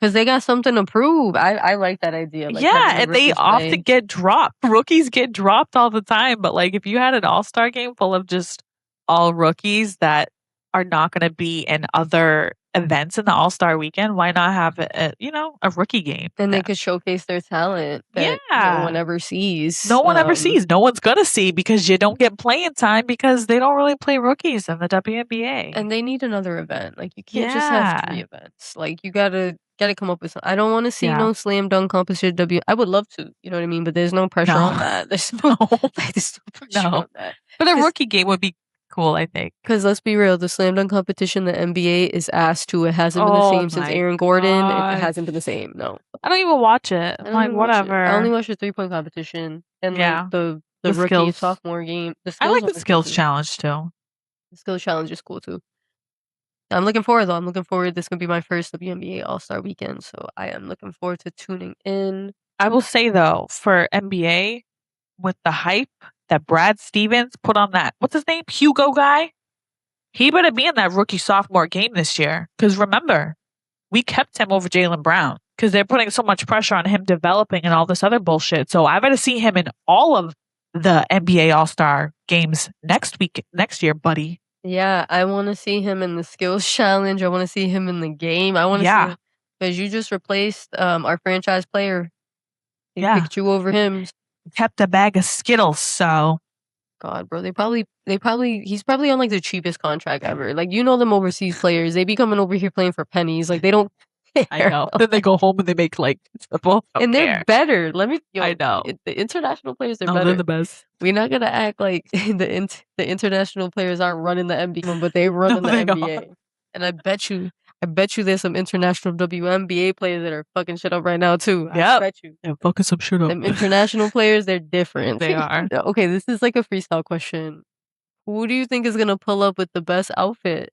because they got something to prove. I like that idea. Like Yeah, and they often get dropped. Rookies get dropped all the time. But like if you had an all-star game full of just all rookies that are not going to be in other events in the all-star weekend, why not have a rookie game? And they could showcase their talent that no one ever sees. No one ever sees. No one's going to see because you don't get playing time because they don't really play rookies in the WNBA. And they need another event. Like you can't just have 3 events. Like you gotta come up with something. I don't want to see no slam dunk competition. I would love to, you know what I mean? But there's no pressure on that. There's no pressure on that. But a rookie game would be cool, I think. Because let's be real, the slam dunk competition, the NBA is ass too. It hasn't been the same since Aaron Gordon. It hasn't been the same. No, I don't even watch it. I'm like, whatever. I only watch the 3-point competition and like the rookie skills. Sophomore game. I like the skills challenge too. The skills challenge is cool too. I'm looking forward though. I'm looking forward. This is gonna be my first WNBA All-Star weekend, so I am looking forward to tuning in. I will say though, for NBA, with the hype that Brad Stevens put on that, what's his name? Hugo guy? He better be in that rookie sophomore game this year. Because remember, we kept him over Jaylen Brown because they're putting so much pressure on him developing and all this other bullshit. So I better see him in all of the NBA All-Star games next year, buddy. Yeah, I want to see him in the skills challenge. I want to see him in the game. I want to see, because you just replaced our franchise player. They picked you over him. Kept a bag of Skittles, so. God, bro, he's probably on like the cheapest contract ever. Like, you know, them overseas players, they be coming over here playing for pennies. Like, they don't care. I know. Then they go home and they make like triple. And they're better. I know. The international players are better. They're the best. We're not gonna act like the international players aren't running the NBA, but they run in the NBA. And I bet you there's some international WNBA players that are fucking shit up right now too. I bet you. They're fucking some shit up. Them international players, they're different. They are. Okay, this is like a freestyle question. Who do you think is gonna pull up with the best outfit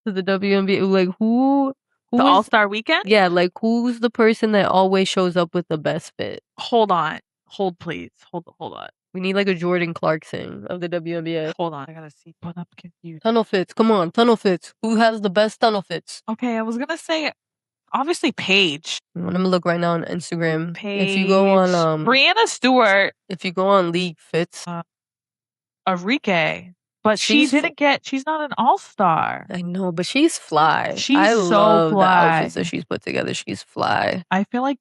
to the WNBA? Like who the All-Star weekend? Yeah, like who's the person that always shows up with the best fit? Hold on. Hold please. Hold on. We need like a Jordan Clarkson of the WNBA. Hold on, I gotta see. But I'm confused. Tunnel fits. Come on, tunnel fits. Who has the best tunnel fits? Okay, I was gonna say, obviously Paige. I'm gonna look right now on Instagram. Paige. If you go on Brianna Stewart. If you go on League Fits. Enrique. But she's not an all-star. I know, but she's fly. I love the outfits that she's put together. She's fly. I feel like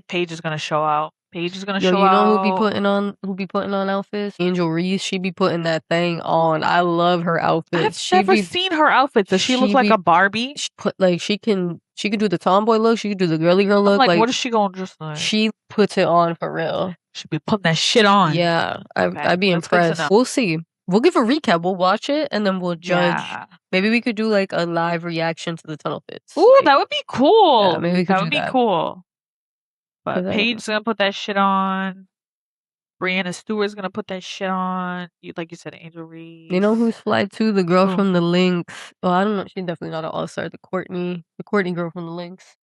Paige is gonna show out. Paige is gonna show out. You know who be putting on outfits? Angel Reese. She be putting that thing on. I love her outfits. I've never seen her outfits. Does she look like a Barbie? She can do the tomboy look. She can do the girly girl look. Like what is she going just like? She puts it on for real. She be putting that shit on. Yeah, I'd be impressed. We'll see. We'll give a recap. We'll watch it and then we'll judge. Yeah. Maybe we could do like a live reaction to the tunnel fits. Ooh, like, that would be cool. Yeah, maybe we could that would be cool. But Paige's gonna put that shit on. Brianna Stewart's gonna put that shit on. Like you said, Angel Reese. You know who's fly too? The girl from the Lynx. Oh, I don't know. She's definitely not an all-star. The Courtney girl from the Lynx.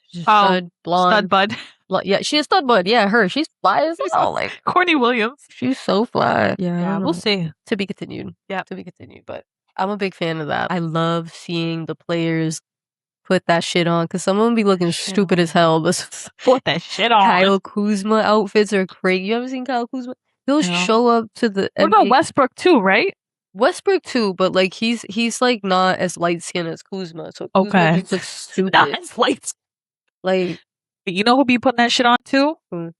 She's stud, blonde. Stud bud. Yeah, she's stud bud. Yeah, her. She's fly as hell. Like Courtney Williams. She's so fly. Yeah, we'll see. To be continued. Yeah, to be continued. But I'm a big fan of that. I love seeing the players put that shit on because some of them be looking stupid as hell. But put that shit on. Kyle Kuzma outfits are crazy. You ever seen Kyle Kuzma? He'll show up to the. What about Westbrook too? Right? Westbrook too, but like he's like not as light skinned as Kuzma. So Kuzma looks stupid. Not as light. Like, you know who be putting that shit on too?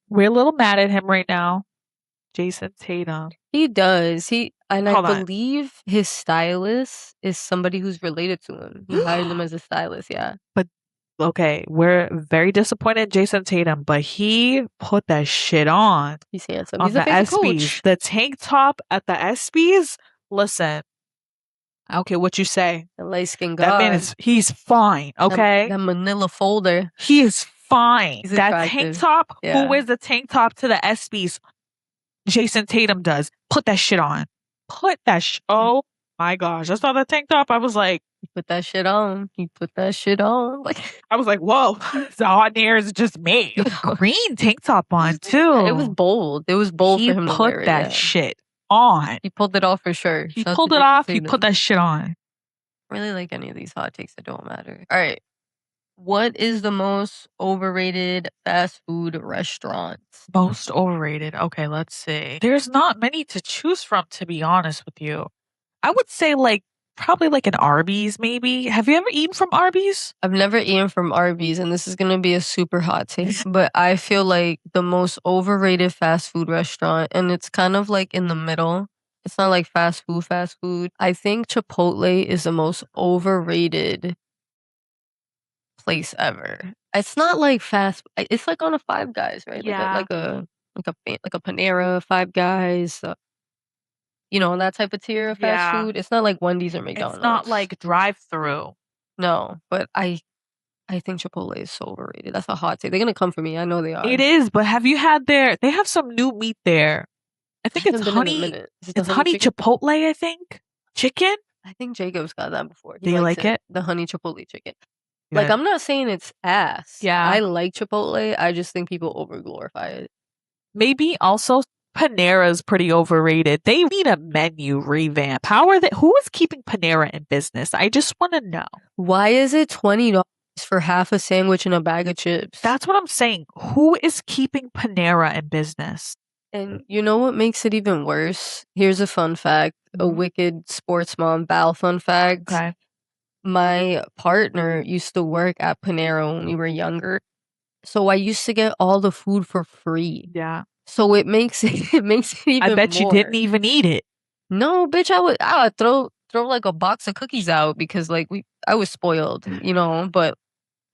We're a little mad at him right now. Jason Tatum. He does. I believe his stylist is somebody who's related to him. He hired him as a stylist, yeah. But okay, we're very disappointed in Jason Tatum, but he put that shit on. He's handsome. He's the ESPYs. The tank top at the ESPYs. Listen, I don't care what you say. The light skin guy. That man he's fine. Okay, that Manila folder. He is fine. That tank top. Yeah. Who wears the tank top to the ESPYs? Jason Tatum does. Put that shit on. Put that. Oh My gosh, I saw that tank top. I was like, You put that shit on. You put that shit on. Like, I was like, whoa, the hot air is just me. A green tank top on too. it was bold. It was bold He for him to put wear it. that Yeah. shit on. He pulled it off for sure. He Shout out pulled to it Jason off. He put Tatum. that shit on. Really like any of these hot takes that don't matter. All right. What is the most overrated fast food restaurant? Most overrated. Okay, let's see. There's not many to choose from, to be honest with you. I would say like probably like an Arby's, maybe. Have you ever eaten from Arby's? I've never eaten from Arby's, and this is gonna be a super hot take, but I feel like the most overrated fast food restaurant, and it's kind of like in the middle. It's not like fast food, fast food. I think Chipotle is the most overrated place ever. It's not like it's like on a Five Guys, right? Yeah. Like a Panera, Five Guys, you know, that type of tier of fast Yeah. food. It's not like Wendy's or It's not McDonald's. like drive-through. No, but I think Chipotle is so overrated. That's a hot take. They're gonna come for me. I know they are. It is, but have you had they have some new meat there. I think I it's haven't been in a honey. minute. Is it the It's honey honey chicken? chipotle, I think. Chicken? I think Jacob's got that before. He Do you likes like it? The honey Chipotle chicken. Like, Good. I'm not saying it's ass. Yeah. I like Chipotle. I just think people overglorify it. Maybe also Panera's pretty overrated. They need a menu revamp. Who is keeping Panera in business? I just want to know. Why is it $20 for half a sandwich and a bag of chips? That's what I'm saying. Who is keeping Panera in business? And you know what makes it even worse? Here's a fun fact, a wicked sports mom Val fun fact. Okay. My partner used to work at Panera when we were younger. So I used to get all the food for free. Yeah. So it makes it even I bet you didn't even eat it. No, bitch, I would throw like a box of cookies out because like I was spoiled, you know, but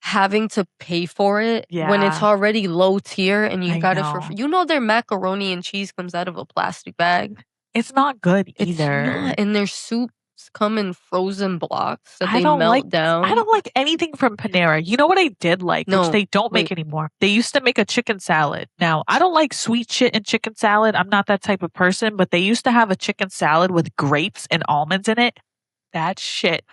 having to pay for it when it's Yeah. already low tier and you I got it know. for free. You know their macaroni and cheese comes out of a plastic bag. It's not good It's either. not, and their soups come in frozen blocks that I they don't melt down. I don't like anything from Panera. You know what I did like, which No, they don't make wait. anymore? They used to make a chicken salad. Now, I don't like sweet shit in chicken salad. I'm not that type of person, but they used to have a chicken salad with grapes and almonds in it. That shit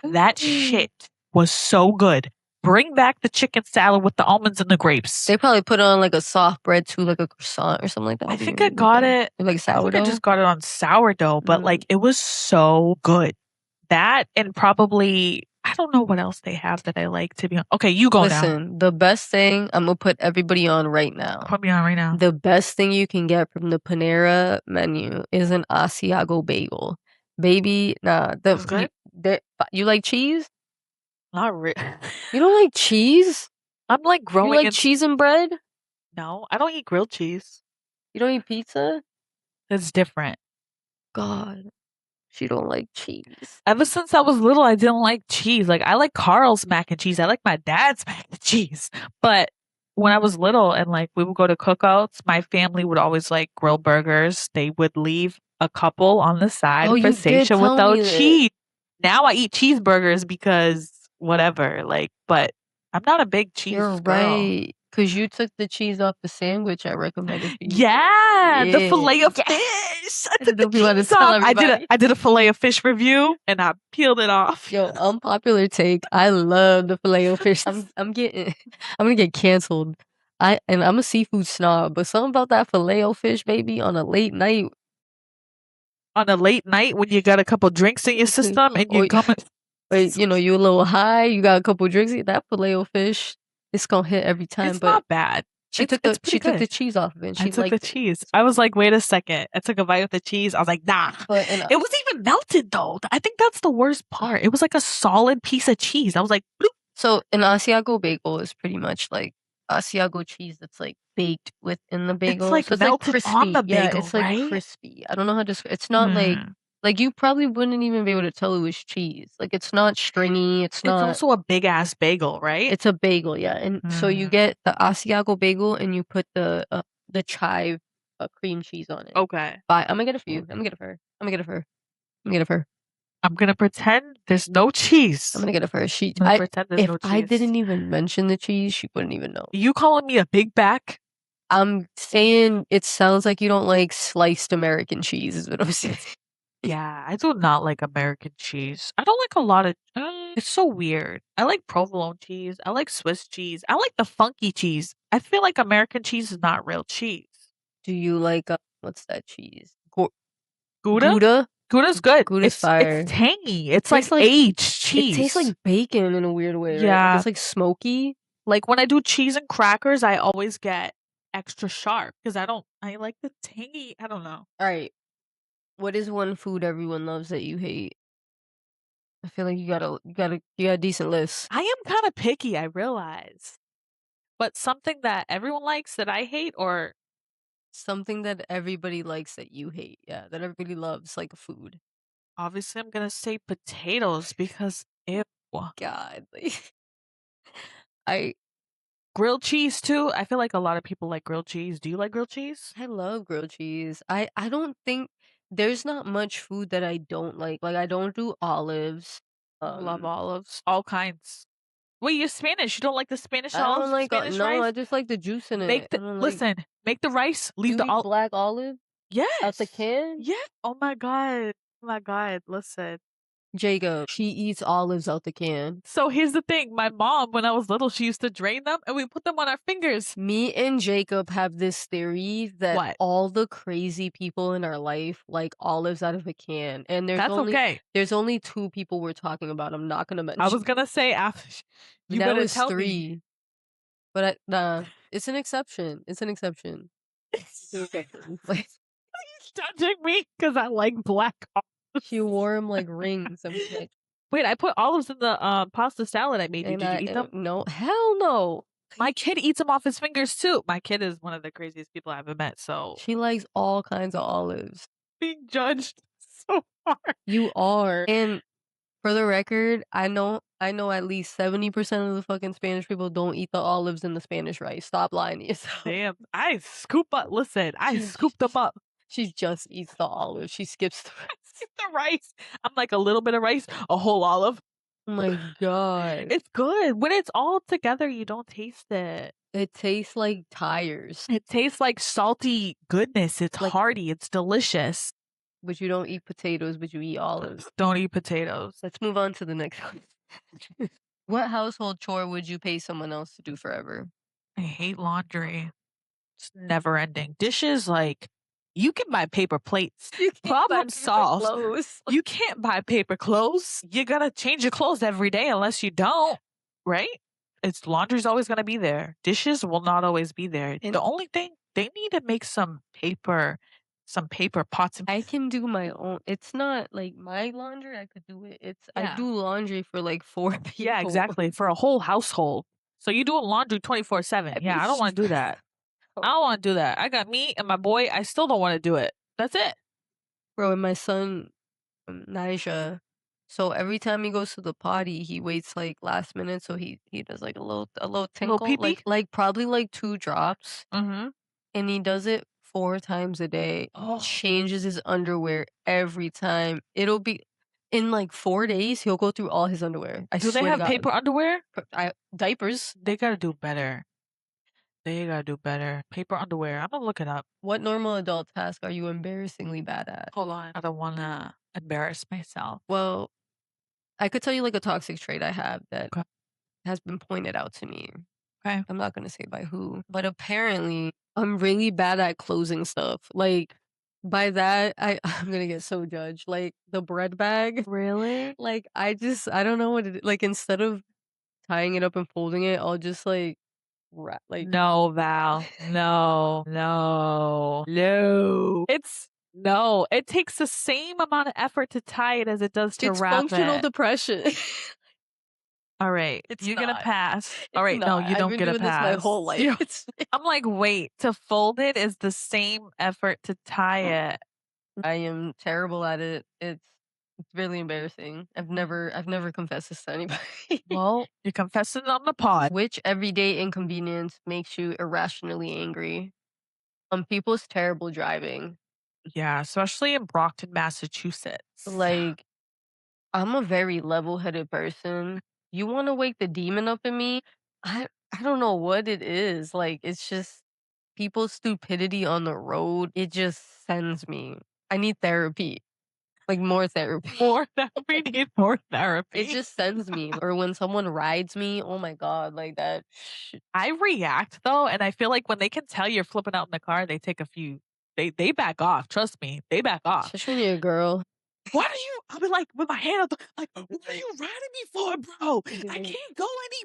was so good. Bring back the chicken salad with the almonds and the grapes. They probably put it on like a soft bread too, like a croissant or something like that. I think I got it. Like sourdough. I think I just got it on sourdough, but like it was so good. That and probably I don't know what else they have that I like to be on. Okay, you go now. Listen, the best thing I'm gonna put everybody on right now. Put me on right now. The best thing you can get from the Panera menu is an Asiago bagel. Baby, nah. That's good? You like cheese? Not really. You don't like cheese? I'm like growing You like cheese and bread? No, I don't eat grilled cheese. You don't eat pizza? That's different. God, she don't like cheese. Ever since I was little, I didn't like cheese. Like I like Carl's mac and cheese. I like my dad's mac and cheese. But when I was little and like we would go to cookouts, my family would always like grill burgers. They would leave a couple on the side for Sasha without cheese. Now I eat cheeseburgers because whatever, like, but I'm not a big cheese girl. Right. Because you took the cheese off the sandwich I recommended for you. Yeah, the fillet of fish. I took the cheese off. I did a fillet of fish review and I peeled it off. Yo, unpopular take. I love the fillet of fish. I'm gonna get canceled. I'm a seafood snob, but something about that fillet of fish, baby, on a late night. On a late night when you got a couple drinks in your system and you come you know, you a little high, you got a couple drinks, that filet of fish, it's gonna hit every time. It's not bad. She took the cheese off of it. I took the cheese. I was like, wait a second. I took a bite of the cheese. I was like, nah. It was even melted though. I think that's the worst part. It was like a solid piece of cheese. I was like, bloop. So an Asiago bagel is pretty much like Asiago cheese that's like baked within the bagel. It's like so it's melted like crispy. on the bagel, yeah, it's like right? crispy. I don't know how to describe. It's not like you probably wouldn't even be able to tell it was cheese. Like it's not stringy. It's not. It's also a big ass bagel, right? It's a bagel, yeah. And so you get the Asiago bagel and you put the chive cream cheese on it. Okay. I'm gonna get it for you. I'm gonna get it for her. I'm gonna get it for her. I'm gonna get it for her. I'm gonna pretend there's no cheese. I'm gonna get it for her. If I didn't even mention the cheese, she wouldn't even know. You calling me a big back? I'm saying it sounds like you don't like sliced American cheese, is what I'm saying. Yeah, I do not like American cheese. I don't like a lot of it's so weird. I like provolone cheese, I like Swiss cheese, I like the funky cheese. I feel like American cheese is not real cheese. Do you like, what's that cheese? Gouda? Gouda? Gouda's good. Gouda's It's fire. tangy. It's like Tastes like aged it tastes like cheese. bacon in a weird way, right? Like, Yeah. it's, like, smoky. Like when I do cheese and crackers, I always get extra sharp because I like the tangy, I don't know. Alright, what is one food everyone loves that you hate? I feel like you got a decent list. I am kind of picky, I realize. But something that everyone likes that I hate or Something that everybody likes that you hate, yeah, that everybody loves, like a food. obviously I'm gonna say potatoes because ew. God, like, I Grilled cheese too. I feel like a lot of people like grilled cheese. Do you like grilled cheese? I love grilled cheese. I don't think there's not much food that I don't like, I don't do olives, Love um, olives. All kinds. Wait, you're Spanish. You don't like the Spanish I don't olives, like, Spanish no, rice? I just like the juice in Make it. I the don't like listen, make the rice, leave you the eat all black olive out the yes. can? Yeah. Oh my god. Oh my god. Listen. Jacob, she eats olives out the can. So here's the thing. My mom, when I was little, she used to drain them and we put them on our fingers. Me and Jacob have this theory that What? all the crazy people in our life like olives out of a can, and That's okay. there's only 2 people we're talking about, I'm not gonna I was mention. gonna say after you Now better it's tell me. 3, but nah, it's an exception, it's an exception. It's an exception. Like, He's judging me because I like black she olives. wore 'em like rings, I'm like, Wait, I put olives in the pasta salad I made you. and Did you eat them? no, hell no. My kid eats them off his fingers too. My kid is one of the craziest people I've ever met. So She likes all kinds of olives. being judged so hard. You are, and for the record, I know at least 70% of the fucking Spanish people don't eat the olives in the Spanish rice. Stop lying to yourself. Damn, I scoop up. Listen, I She scooped them up. she just eats the olive. She skips the rest. The rice. I'm like a little bit of rice, a whole olive. Oh my god. It's good. When it's all together, you don't taste it. It tastes like tires. It tastes like salty goodness. It's Like, hearty. It's delicious. but you don't eat potatoes, but you eat olives. Don't eat potatoes. Let's move on to the next one. What household chore would you pay someone else to do forever? I hate laundry. It's never ending. Dishes, like, you can buy paper plates. You can't buy Problem paper solved. clothes. You can't buy paper clothes. You gotta change your clothes every day unless you don't, right? It's laundry's always gonna be there. Dishes will not always be there. And The only thing they need to make some paper pots and I can do my own. It's not like my laundry, I could do it. I yeah. do laundry for like 4 Yeah, people. exactly. For a whole household. So you do laundry 24/7. That'd Yeah, be I don't want to do that. I don't want to do that. I got me and my boy. I still don't want to do it. That's it. Bro, and my son, Nija, so every time he goes to the potty, he waits like last minute, so he does like a little Little tinkle, pee pee. like probably like 2 drops, Mm-hmm. and he does it 4 times a day. Oh, Changes his underwear every time. It'll be in like 4 days, he'll go through all his underwear. I do they swear to have God. paper underwear? Diapers. They gotta do better. They gotta do better. Paper underwear. I'm gonna look it up. What normal adult task are you embarrassingly bad at? Hold on. I don't wanna embarrass myself. Well, I could tell you like a toxic trait I have that Okay. has been pointed out to me. Okay. I'm not gonna say by who, but apparently I'm really bad at closing stuff. Like by that, I'm gonna get so judged. Like the bread bag, Really? like I don't know what it like. Instead of tying it up and folding it, I'll just like wrap like No, Val. No. No. No. It's no. It takes the same amount of effort to tie it as it does to it's wrap functional it. depression. All right. It's You're gonna not. pass. All It's right. No, not. you I've don't been get a doing this my pass. whole life. You- It's I'm like, wait, to fold it is the same effort to tie it. I am terrible at it. It's really embarrassing. I've never confessed this to anybody. Well, you're confessing on the pod. Which everyday inconvenience makes you irrationally angry? People's terrible driving. Yeah, especially in Brockton, Massachusetts. Like, I'm a very level-headed person. You want to wake the demon up in me? I don't know what it is. Like, it's just people's stupidity on the road. It just sends me. I need therapy. Like, more therapy. More therapy. We need more therapy. It just sends me. Or when someone rides me, oh my god, like that I react though, and I feel like when they can tell you're flipping out in the car, they take a few they back off. Trust me, they back off. especially when you're a girl. What are you? I'll be like with my hand up, like, what are you riding me for, bro? I can't go any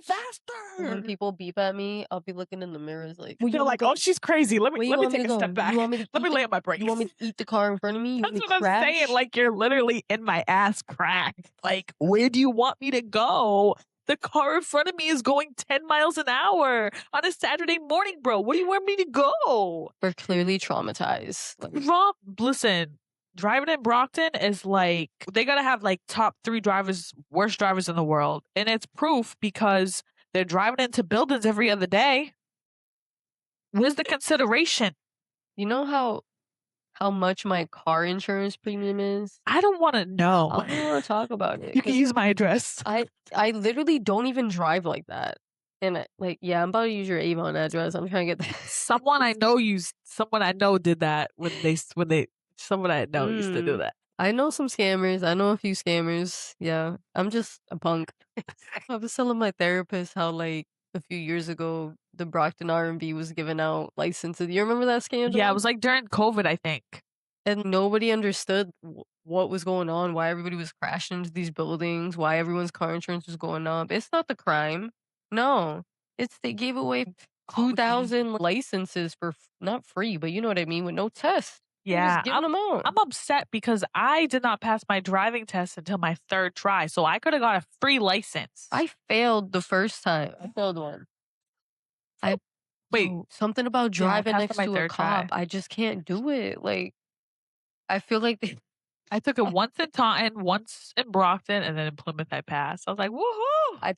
When faster. people beep at me, I'll be looking in the mirrors like, "Where you They're want me like, to oh, go? she's crazy. Let me Where you let me want me take to a go? step You want back. me to Let eat me the land my you want me brakes. to eat the car in front of me? You want That's me to what I'm saying. crash?" Like you're literally in my ass crack. Like, where do you want me to go? The car in front of me is going 10 miles an hour on a Saturday morning, bro. Where do you want me to go? We're clearly traumatized. Like, Listen, driving in Brockton is like they gotta have like top 3 drivers, worst drivers in the world. And it's proof because they're driving into buildings every other day. Where's the consideration? you know how much my car insurance premium is? I don't wanna I know. don't even wanna talk about it You can 'cause use my address. I literally don't even drive like that. And like, yeah, I'm about to use your Avon address. I'm trying to get that. Someone I know did that when they someone I know used to do that. I know some scammers. I know a few scammers. Yeah, I'm just a punk. I was telling my therapist how like a few years ago the Brockton RMV was giving out licenses. You remember that scandal? Yeah, it was like during COVID, I think. And nobody understood what was going on, why everybody was crashing into these buildings, why everyone's car insurance was going up. It's not the crime. No, it's they gave away 2,000 licenses for not free, but you know what I mean, with no test. They're Yeah, just giving them out. I'm upset because I did not pass my driving test until my 3rd try, so I coulda got a free license. I failed the first time. I failed one. I Wait, something about yeah, I driving passed on next my to a 3rd try. cop. I just can't do it. Like I feel like they I took it once in Taunton, once in Brockton, and then in Plymouth I passed. I was like, "Woohoo!" I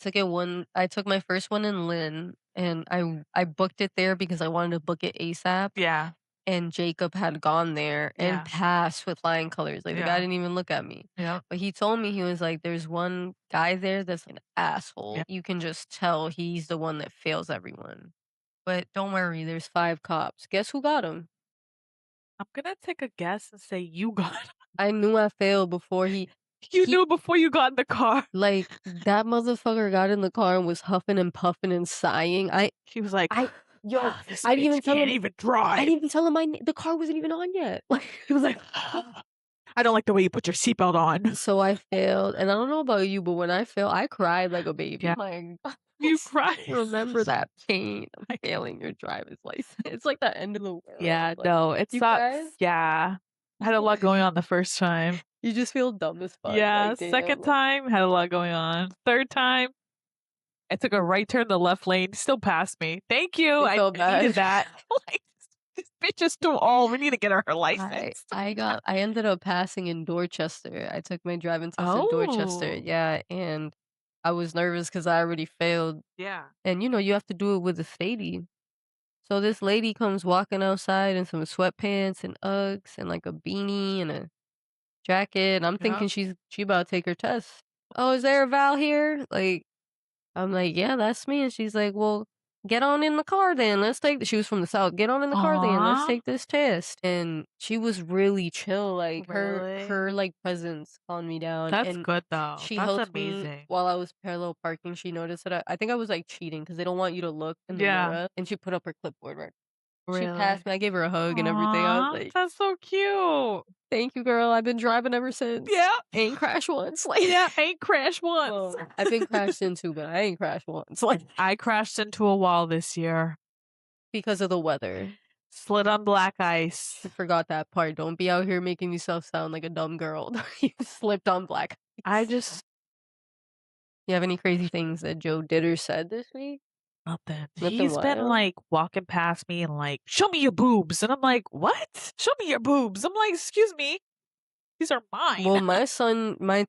took my first one in Lynn, and I booked it there because I wanted to book it ASAP, Yeah, and Jacob had gone there and yeah, passed with flying colors, like, the guy yeah, didn't even look at me. yeah, But he told me, he was like, "There's one guy there that's an yeah. asshole. You can just tell he's the one that fails everyone. But don't worry, there's 5 cops." Guess who got him? I'm gonna take a guess and say you got I knew I failed before you he knew before you got in the car. like, that motherfucker got in the car and was huffing and puffing and sighing. He was like, I yo, "This I didn't bitch even tell can't him even I drive." didn't even tell him the car wasn't even on yet. Like, he was like, I don't like the way you put your seatbelt on. so I failed, and I don't know about you, but when I failed, I cried like a baby. Yeah, Like, you I cried. remember that pain of failing your driver's license. It's like the end of the world. Yeah, Like, no, it you cried? sucks. Yeah. I had a lot going on the first time. You just feel dumb as fuck. Yeah, Like, damn. second time, had a lot going on. Third time, I took a right turn in the left lane, still passed me. Thank you. It I felt needed bad. that. Like, this bitch is too old. We need to get her I license. I ended up passing in Dorchester. I took my driving test in Dorchester, Oh, yeah, and I was nervous because I already failed, yeah. and, you have to do it with a lady. So this lady comes walking outside in some sweatpants and Uggs and, like, a beanie and a jacket, and I'm Yeah. thinking she about to take her test. "Oh, is there a Val here?" Like, I'm like, "Yeah, that's me," and she's like, "Well, get on in the car then, let's take" she was from the South, "Get on in the car then, let's Aw. take this test," and she was really chill, like, Really? like, presence calmed me down, That's and good though. she That's helped me amazing. while I was parallel parking. She noticed that I think I was, like, cheating because they don't want you to look in the Yeah. mirror, and she put up her clipboard, right? She Really? passed me, I gave her a hug and everything, I was Aw, like, that's so cute. "Thank you, girl, I've been driving ever since. Yeah. Ain't crashed once." Like, Yeah, ain't crashed once. well, I've been crashed into, but I ain't crashed once, like, I crashed into a wall this year. because of the weather. Slid on black ice. I forgot that part. Don't be out here making yourself sound like a dumb girl. You slipped on black I ice. just You have any crazy things that Joe did or said this week? nothing. Nothing He's been wild? like walking past me and like, show me your boobs. And I'm like, what? Show me your boobs. I'm like, excuse me. These are mine. Well, my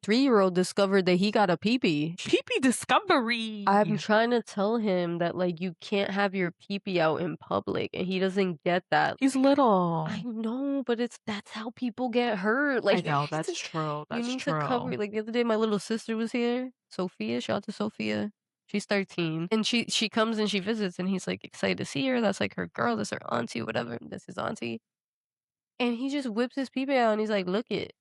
3-year-old discovered that he got a peepee. Pee discovery. I'm trying to tell him that, like, you can't have your peepee out in public, and he doesn't get that. He's little. I know, but that's how people get hurt. I Like, know. That's true. you That's need to cover true. it. Like, the other day, my little sister was here. Sophia, shout out to Sophia. She's 13, and she comes and she visits, and he's like excited to see her. That's like her girl. That's her auntie, whatever. That's his auntie. And he just whips his peepee out, and he's like, "Look it."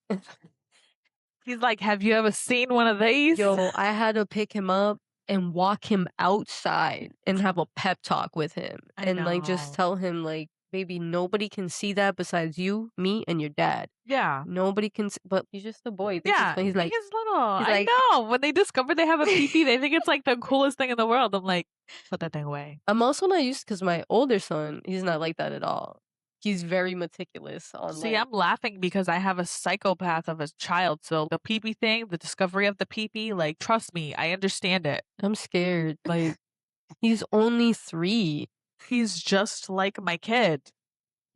He's like, "Have you ever seen one of these?" Yo, I had to pick him up and walk him outside and have a pep talk with him I and, like, just know. tell him, like, "Baby, nobody can see that besides you, me, and your dad. Yeah. Nobody can but he's just a boy, he thinks it's Yeah, funny." He's like he's little. he's I like know. When they discover they have a pee-pee, they think it's, like, the coolest thing in the world. I'm like, "Put that thing away." I'm also not used because my older son, he's not like that at all. He's very meticulous on, See, like I'm laughing because I have a psychopath of a child, so the pee-pee thing, the discovery of the pee-pee, like, trust me, I understand it. I'm scared, like, he's only 3. He's just like my kid.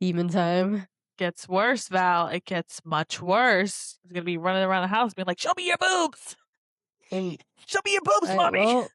Demon time. Gets worse, Val. It gets much worse. He's gonna be running around the house being like, "Show me your boobs! And Show me your boobs, mommy!" well